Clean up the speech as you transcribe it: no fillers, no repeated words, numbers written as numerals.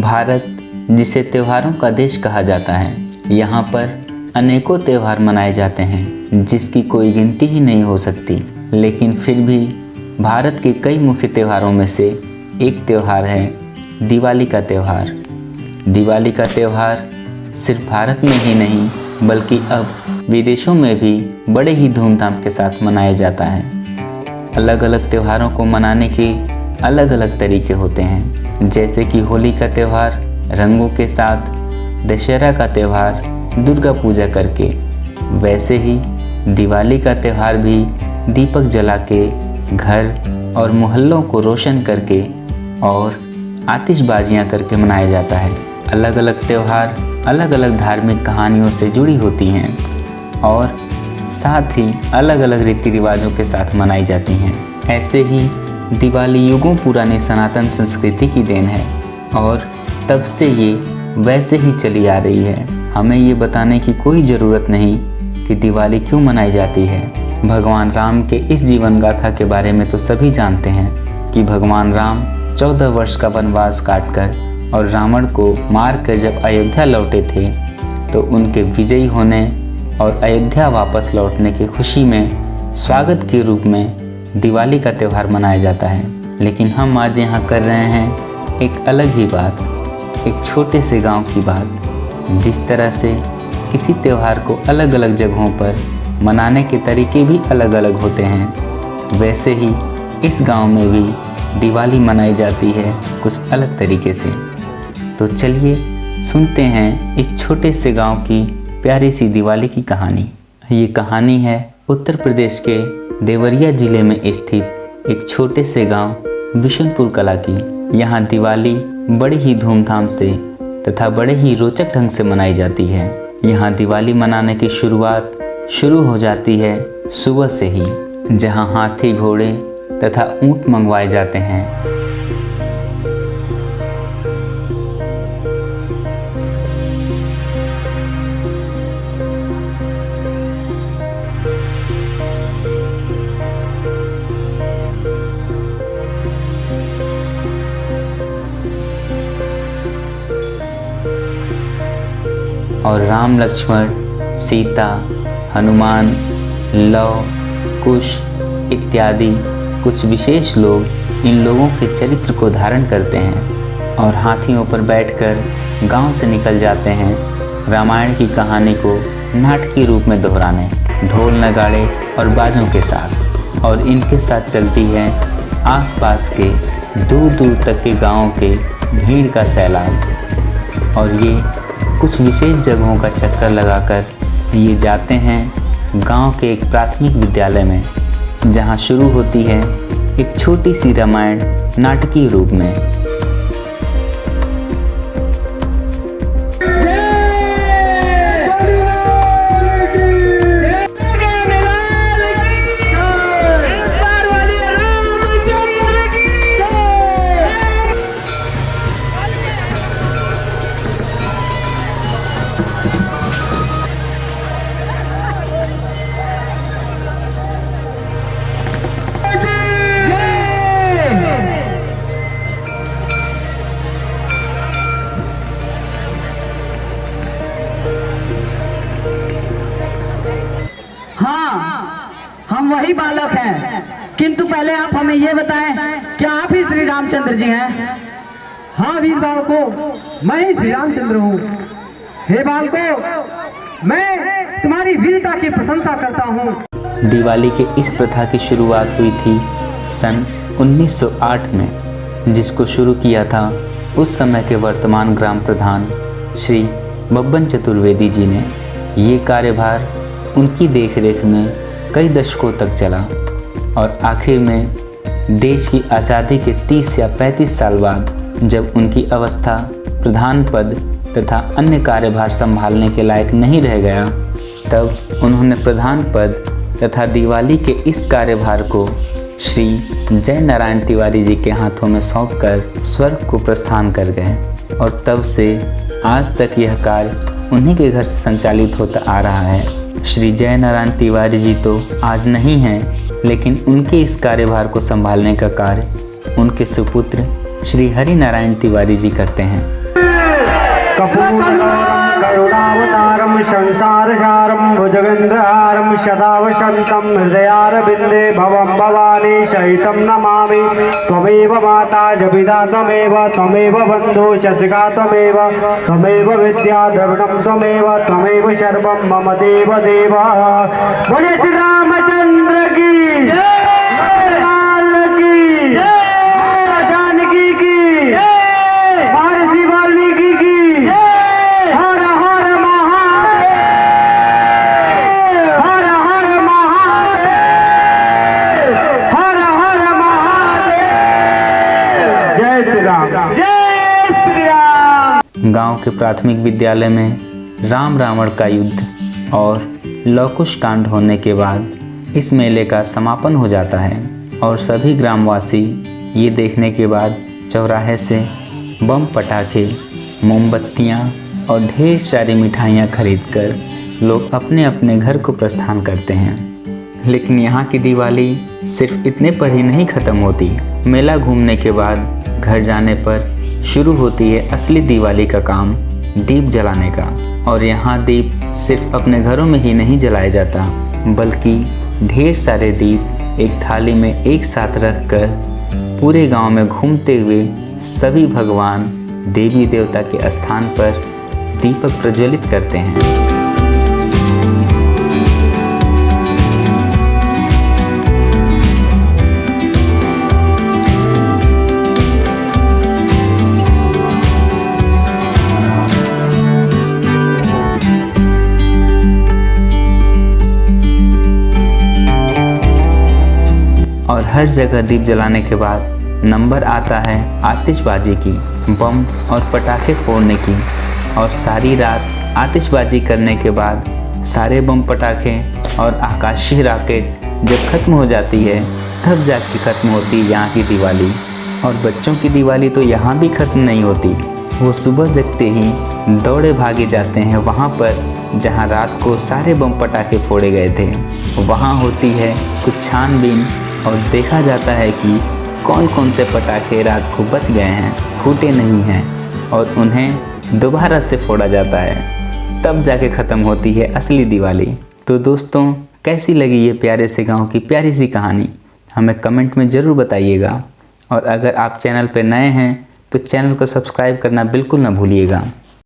भारत जिसे त्योहारों का देश कहा जाता है, यहाँ पर अनेकों त्यौहार मनाए जाते हैं जिसकी कोई गिनती ही नहीं हो सकती। लेकिन फिर भी भारत के कई मुख्य त्योहारों में से एक त्यौहार है दिवाली का त्यौहार। दिवाली का त्यौहार सिर्फ भारत में ही नहीं बल्कि अब विदेशों में भी बड़े ही धूमधाम के साथ मनाया जाता है। अलग अलग त्योहारों को मनाने के अलग अलग तरीके होते हैं, जैसे कि होली का त्यौहार रंगों के साथ, दशहरा का त्यौहार दुर्गा पूजा करके, वैसे ही दिवाली का त्यौहार भी दीपक जला के घर और मोहल्लों को रोशन करके और आतिशबाजियां करके मनाया जाता है। अलग अलग त्यौहार अलग अलग धार्मिक कहानियों से जुड़ी होती हैं और साथ ही अलग अलग रीति रिवाजों के साथ मनाई जाती हैं। ऐसे ही दिवाली युगों पुरानी सनातन संस्कृति की देन है और तब से ये वैसे ही चली आ रही है। हमें ये बताने की कोई ज़रूरत नहीं कि दिवाली क्यों मनाई जाती है। भगवान राम के इस जीवन गाथा के बारे में तो सभी जानते हैं कि भगवान राम 14 वर्ष का वनवास काटकर और रावण को मार कर जब अयोध्या लौटे थे तो उनके विजयी होने और अयोध्या वापस लौटने की खुशी में स्वागत के रूप में दिवाली का त्यौहार मनाया जाता है। लेकिन हम आज यहाँ कर रहे हैं एक अलग ही बात, एक छोटे से गांव की बात। जिस तरह से किसी त्यौहार को अलग अलग जगहों पर मनाने के तरीके भी अलग अलग होते हैं, वैसे ही इस गांव में भी दिवाली मनाई जाती है कुछ अलग तरीके से। तो चलिए सुनते हैं इस छोटे से गांव की प्यारी सी दिवाली की कहानी। ये कहानी है उत्तर प्रदेश के देवरिया जिले में स्थित एक छोटे से गांव बिशुनपुर कला की। यहाँ दिवाली बड़े ही धूमधाम से तथा बड़े ही रोचक ढंग से मनाई जाती है। यहाँ दिवाली मनाने की शुरुआत शुरू हो जाती है सुबह से ही, जहाँ हाथी घोड़े तथा ऊँट मंगवाए जाते हैं। और राम लक्ष्मण सीता हनुमान लव कुश इत्यादि कुछ विशेष लोग इन लोगों के चरित्र को धारण करते हैं और हाथियों पर बैठकर गांव से निकल जाते हैं रामायण की कहानी को नाटकीय रूप में दोहराने, ढोल नगाड़े और बाजों के साथ। और इनके साथ चलती है आसपास के दूर दूर तक के गाँवों के भीड़ का सैलाब। और ये कुछ विशेष जगहों का चक्कर लगाकर ये जाते हैं गांव के एक प्राथमिक विद्यालय में, जहां शुरू होती है एक छोटी सी रामायण नाटकीय रूप में। हम वही बालक हैं, किंतु पहले आप हमें ये बताएं, क्या आप ही श्री रामचंद्र जी हैं? हाँ वीर बालको, मैं ही श्री रामचंद्र हूँ। हे बालको, मैं तुम्हारी वीरता की प्रशंसा करता हूँ। दिवाली के इस प्रथा की शुरुआत हुई थी सन 1908 में, जिसको शुरू किया था उस समय के वर्तमान ग्राम प्रधान श्री बब्बन चतुर्वेदी जी ने। ये कार्यभार उनकी देखरेख में कई दशकों तक चला और आखिर में देश की आज़ादी के 30 या 35 साल बाद जब उनकी अवस्था प्रधान पद तथा अन्य कार्यभार संभालने के लायक नहीं रह गया, तब उन्होंने प्रधान पद तथा दिवाली के इस कार्यभार को श्री जय नारायण तिवारी जी के हाथों में सौंपकर स्वर्ग को प्रस्थान कर गए और तब से आज तक यह कार्य उन्हीं के घर से संचालित होता आ रहा है। श्री जय नारायण तिवारी जी तो आज नहीं हैं, लेकिन उनके इस कार्यभार को संभालने का कार्य उनके सुपुत्र श्री हरि नारायण तिवारी जी करते हैं। करुणावतारम संसारसारम भुजगेन्द्रहारम सदा वसंतम हृदयारविंदे भवं भवानी सहितं नमामि। त्वमेव माता च पिता त्वमेव बन्धु चषका त्वमेव विद्या द्रविणं त्वमेव सर्वं मम देव देव। बोले श्री रामचंद्र की लाल की जानकी की महर्षि वाल्मीकि की। हर हर महादेव, हर हर महादेव, हर हर महादेव। जय श्री राम, जय श्री राम। गांव के प्राथमिक विद्यालय में राम रावण का युद्ध और लवकुश कांड होने के बाद इस मेले का समापन हो जाता है और सभी ग्रामवासी ये देखने के बाद चौराहे से बम पटाखे, मोमबत्तियाँ और ढेर सारी मिठाइयाँ खरीदकर लोग अपने अपने घर को प्रस्थान करते हैं। लेकिन यहाँ की दिवाली सिर्फ इतने पर ही नहीं ख़त्म होती। मेला घूमने के बाद घर जाने पर शुरू होती है असली दिवाली का काम, दीप जलाने का। और यहाँ दीप सिर्फ अपने घरों में ही नहीं जलाया जाता, बल्कि ढेर सारे दीप एक थाली में एक साथ रखकर पूरे गांव में घूमते हुए सभी भगवान देवी देवता के स्थान पर दीपक प्रज्वलित करते हैं। और हर जगह दीप जलाने के बाद नंबर आता है आतिशबाजी की, बम और पटाखे फोड़ने की। और सारी रात आतिशबाजी करने के बाद सारे बम पटाखे और आकाशीय रॉकेट जब ख़त्म हो जाती है तब जाके ख़त्म होती है यहाँ की दिवाली। और बच्चों की दिवाली तो यहाँ भी ख़त्म नहीं होती। वो सुबह जगते ही दौड़े भागे जाते हैं वहाँ पर जहाँ रात को सारे बम पटाखे फोड़े गए थे। वहाँ होती है कुछ छानबीन और देखा जाता है कि कौन कौन से पटाखे रात को बच गए हैं, फूटे नहीं हैं, और उन्हें दोबारा से फोड़ा जाता है। तब जाके ख़त्म होती है असली दिवाली। तो दोस्तों, कैसी लगी ये प्यारे से गांव की प्यारी सी कहानी, हमें कमेंट में ज़रूर बताइएगा। और अगर आप चैनल पर नए हैं तो चैनल को सब्सक्राइब करना बिल्कुल ना भूलिएगा।